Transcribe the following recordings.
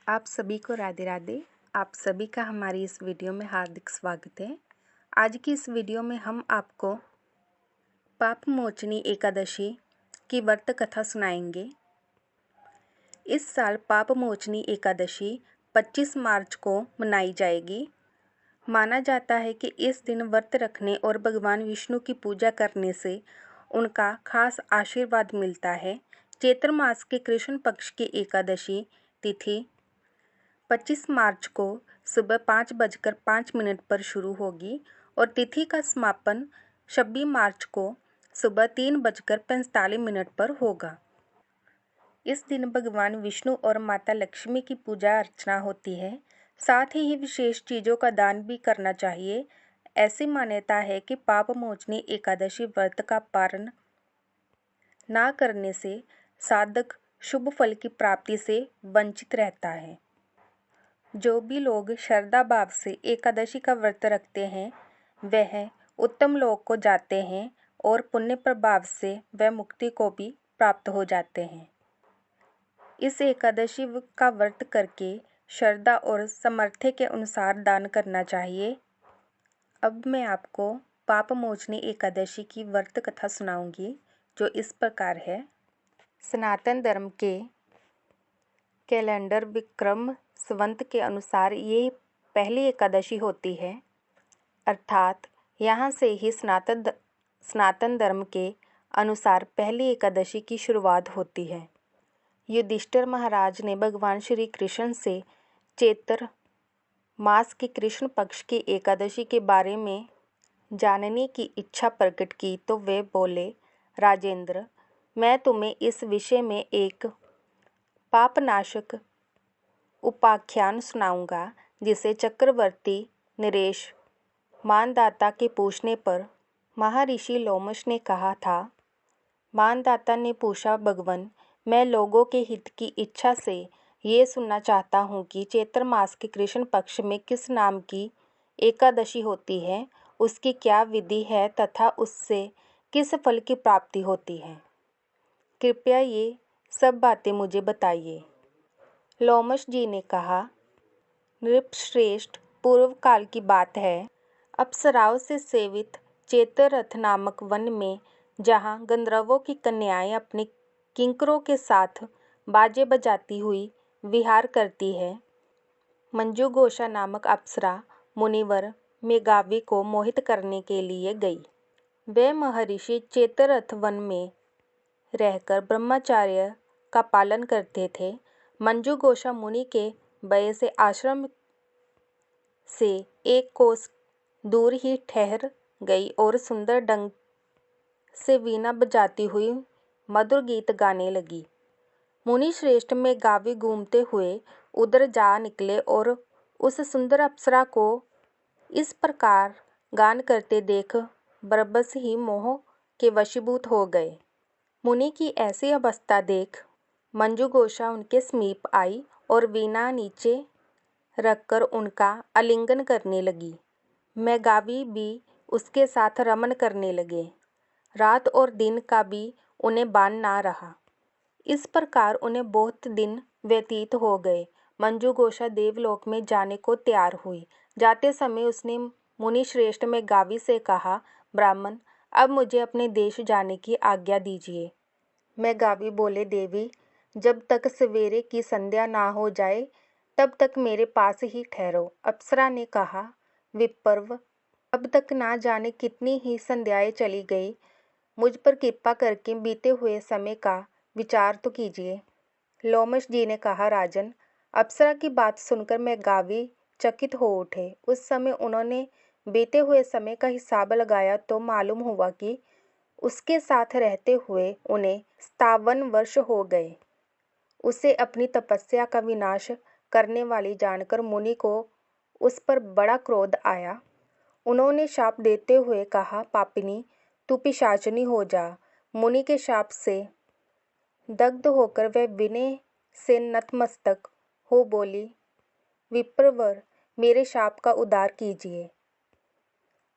आप सभी को राधे राधे। आप सभी का हमारी इस वीडियो में हार्दिक स्वागत है। आज की इस वीडियो में हम आपको पाप मोचनी एकादशी की व्रत कथा सुनाएंगे। इस साल पाप मोचनी एकादशी 25 मार्च को मनाई जाएगी। माना जाता है कि इस दिन व्रत रखने और भगवान विष्णु की पूजा करने से उनका खास आशीर्वाद मिलता है। चैत्र मास के कृष्ण पक्ष की एकादशी तिथि 25 मार्च को सुबह 5:05 पर शुरू होगी और तिथि का समापन 26 मार्च को सुबह 3:45 पर होगा। इस दिन भगवान विष्णु और माता लक्ष्मी की पूजा अर्चना होती है। साथ ही विशेष चीज़ों का दान भी करना चाहिए। ऐसी मान्यता है कि पाप मोचनी एकादशी व्रत का पारण ना करने से साधक शुभ फल की प्राप्ति से वंचित रहता है। जो भी लोग श्रद्धा भाव से एकादशी का व्रत रखते हैं वह उत्तम लोक को जाते हैं और पुण्य प्रभाव से वह मुक्ति को भी प्राप्त हो जाते हैं। इस एकादशी का व्रत करके श्रद्धा और सामर्थ्य के अनुसार दान करना चाहिए। अब मैं आपको पाप मोचनी एकादशी की व्रत कथा सुनाऊंगी जो इस प्रकार है। सनातन धर्म के कैलेंडर विक्रम संवत के अनुसार ये पहली एकादशी होती है, अर्थात यहाँ से ही सनातन धर्म के अनुसार पहली एकादशी की शुरुआत होती है। युधिष्ठिर महाराज ने भगवान श्री कृष्ण से चैत्र मास की कृष्ण पक्ष की एकादशी के बारे में जानने की इच्छा प्रकट की तो वे बोले, राजेंद्र, मैं तुम्हें इस विषय में एक पापनाशक उपाख्यान सुनाऊंगा जिसे चक्रवर्ती नरेश मानदाता के पूछने पर महर्षि लोमश ने कहा था। मानदाता ने पूछा, भगवन, मैं लोगों के हित की इच्छा से ये सुनना चाहता हूँ कि चैत्र मास के कृष्ण पक्ष में किस नाम की एकादशी होती है, उसकी क्या विधि है तथा उससे किस फल की प्राप्ति होती है। कृपया ये सब बातें मुझे बताइए। लोमश जी ने कहा, नृपश्रेष्ठ, पूर्व काल की बात है। अप्सराओं से सेवित चैत्ररथ नामक वन में जहाँ गंधर्वों की कन्याएं अपने किंकरों के साथ बाजे बजाती हुई विहार करती है, मंजुघोषा नामक अप्सरा मुनिवर मेघावी को मोहित करने के लिए गई। वे महर्षि चैत्ररथ वन में रहकर ब्रह्मचर्य का पालन करते थे। मंजुघोषा मुनि के भय से आश्रम से एक कोस दूर ही ठहर गई और सुंदर ढंग से वीणा बजाती हुई मधुर गीत गाने लगी। मुनि श्रेष्ठ में गावी घूमते हुए उधर जा निकले और उस सुंदर अप्सरा को इस प्रकार गान करते देख बरबस ही मोह के वशीभूत हो गए। मुनि की ऐसी अवस्था देख मंजुघोषा उनके समीप आई और वीणा नीचे रखकर उनका आलिंगन करने लगी। मेघावी भी उसके साथ रमन करने लगे। रात और दिन का भी उन्हें बान ना रहा। इस प्रकार उन्हें बहुत दिन व्यतीत हो गए। मंजुघोषा देवलोक में जाने को तैयार हुई। जाते समय उसने मुनि श्रेष्ठ मेघावी से कहा, ब्राह्मण, अब मुझे अपने देश जाने की आज्ञा दीजिए। मेघावी बोले, देवी, जब तक सवेरे की संध्या ना हो जाए तब तक मेरे पास ही ठहरो। अप्सरा ने कहा, विप्रव, अब तक ना जाने कितनी ही संध्याएं चली गई, मुझ पर कृपा करके बीते हुए समय का विचार तो कीजिए। लोमश जी ने कहा, राजन, अप्सरा की बात सुनकर मेघावी चकित हो उठे। उस समय उन्होंने बीते हुए समय का हिसाब लगाया तो मालूम हुआ कि उसके साथ रहते हुए उन्हें 57 वर्ष हो गए। उसे अपनी तपस्या का विनाश करने वाली जानकर मुनि को उस पर बड़ा क्रोध आया। उन्होंने शाप देते हुए कहा, पापिनी, तू पिशाचिनी हो जा। मुनि के शाप से दग्ध होकर वह विनय से नतमस्तक हो बोली, विप्रवर, मेरे शाप का उद्धार कीजिए।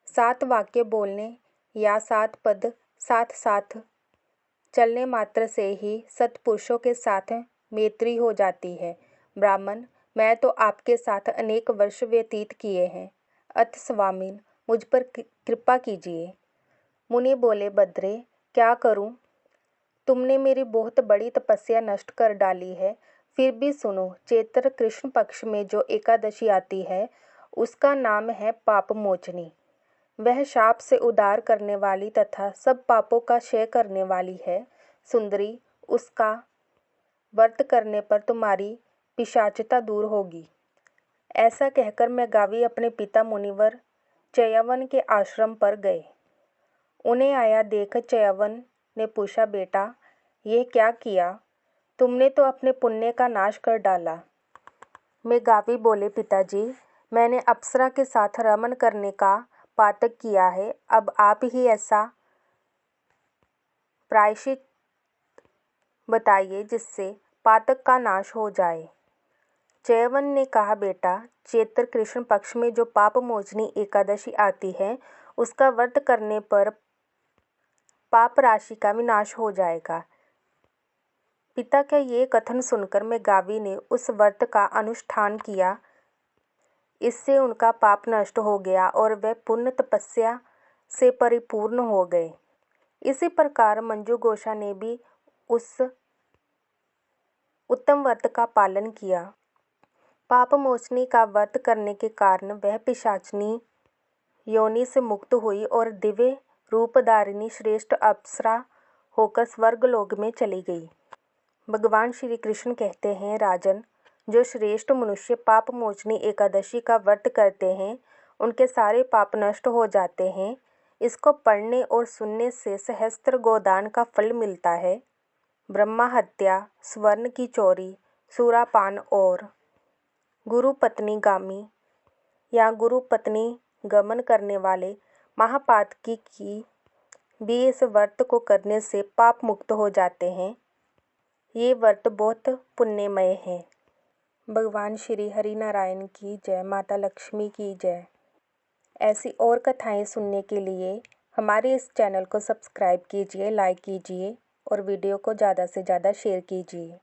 7 वाक्य बोलने या 7 पद साथ साथ चलने मात्र से ही सत्पुरुषों के साथ मैत्री हो जाती है। ब्राह्मण, मैं तो आपके साथ अनेक वर्ष व्यतीत किए हैं, अतः स्वामिन मुझ पर कृपा कीजिए। मुनि बोले, बद्रे क्या करूं? तुमने मेरी बहुत बड़ी तपस्या नष्ट कर डाली है। फिर भी सुनो, चैत्र कृष्ण पक्ष में जो एकादशी आती है उसका नाम है पाप मोचनी। वह शाप से उद्धार करने वाली तथा सब पापों का क्षय करने वाली है। सुंदरी, उसका व्रत करने पर तुम्हारी पिशाचता दूर होगी। ऐसा कहकर मेघावी अपने पिता मुनिवर चयवन के आश्रम पर गए। उन्हें आया देख चयवन ने पूछा, बेटा यह क्या किया? तुमने तो अपने पुण्य का नाश कर डाला। मेघावी बोले, पिताजी मैंने अप्सरा के साथ रमन करने का पातक किया है। अब आप ही ऐसा प्रायश्चित बताइए जिससे पातक का नाश हो जाए। चयवन ने कहा, बेटा चैत्र कृष्ण पक्ष में जो पाप मोचनी एकादशी आती है उसका व्रत करने पर पाप राशि का विनाश हो जाएगा। पिता का ये कथन सुनकर मेघावी ने उस व्रत का अनुष्ठान किया। इससे उनका पाप नष्ट हो गया और वे पुण्य तपस्या से परिपूर्ण हो गए। इसी प्रकार मंजू घोषा ने भी उस उत्तम व्रत का पालन किया। पाप मोचनी का व्रत करने के कारण वह पिशाचनी योनि से मुक्त हुई और दिव्य रूपधारिणी श्रेष्ठ अप्सरा होकर स्वर्गलोक में चली गई। भगवान श्री कृष्ण कहते हैं, राजन, जो श्रेष्ठ मनुष्य पाप मोचनी एकादशी का व्रत करते हैं उनके सारे पाप नष्ट हो जाते हैं। इसको पढ़ने और सुनने से सहस्त्र गोदान का फल मिलता है। ब्रह्मा हत्या, स्वर्ण की चोरी, सुरापान और गुरु पत्नी गामी या गुरु पत्नी गमन करने वाले महापातकी की भी इस व्रत को करने से पाप मुक्त हो जाते हैं। ये व्रत बहुत पुण्यमय है। भगवान श्री हरि नारायण की जय। माता लक्ष्मी की जय। ऐसी और कथाएं सुनने के लिए हमारे इस चैनल को सब्सक्राइब कीजिए, लाइक कीजिए और वीडियो को ज़्यादा से ज़्यादा शेयर कीजिए।